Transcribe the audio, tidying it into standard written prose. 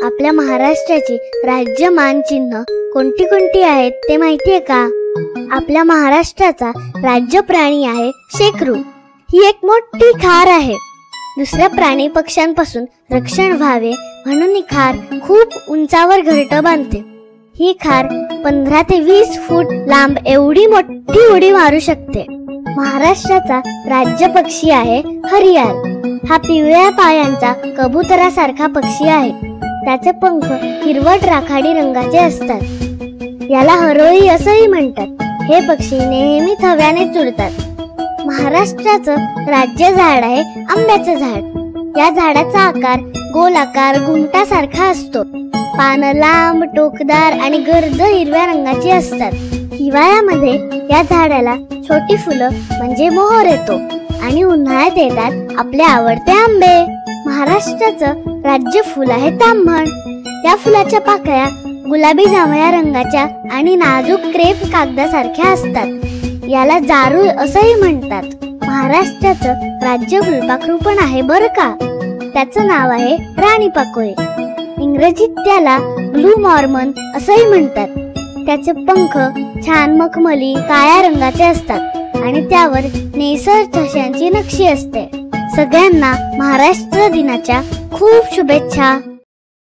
आपल्या महाराष्ट्राची राज्य मानचिन्ह कोणती कोणती आहेत ते माहितीये का? आपल्या महाराष्ट्राचा राज्य प्राणी आहे शेकरू. ही एक मोठी खार आहे. दुसऱ्या प्राणी पक्ष्यांपासून रक्षण व्हावे म्हणून ही खार खूप उंचावर घरटं बांधते. ही खार 15 ते 20 फूट लांब एवढी मोठी उडी मारू शकते. महाराष्ट्राचा राज्य पक्षी आहे हरियाल. हा पिवळ्या पायांचा कबुतरासारखा पक्षी आहे. त्याचे पंख हिरवट राखाडी रंगाचे असतात. याला हरोळी असंही म्हणतात. हे पक्षी नेहमी थव्यानेच उडतात. महाराष्ट्राचं राज्य झाड आहे आंब्याचं झाड. या झाडाचा आकार गोलाकार घुमटासारखा असतो. पानं लांब, टोकदार आणि गर्द हिरव्या रंगाची असतात. हिवाळ्यामध्ये या झाडाला छोटी फुलं म्हणजे मोहर येतो आणि उन्हाळ्यात येतात आपले आवडते आंबे. महाराष्ट्राचं राज्य फुल आहे ताम्हण. या फुलाच्या पाकळ्या गुलाबी जांभळ्या रंगाच्या आणि नाजूक क्रेप कागदासारख्या असतात. याला जारूळ असंही म्हणतात. महाराष्ट्राचं राज्य फुलपाखरू पण आहे बरं का. त्याचं नाव आहे राणी पाकोळी. इंग्रजीत त्याला ब्लू मॉर्मन असंही म्हणतात. त्याचे पंख छान मखमली काळ्या रंगाचे असतात आणि त्यावर नेसर ठशांची नक्षी असते. सगळ्यांना महाराष्ट्र दिनाच्या खूप शुभेच्छा.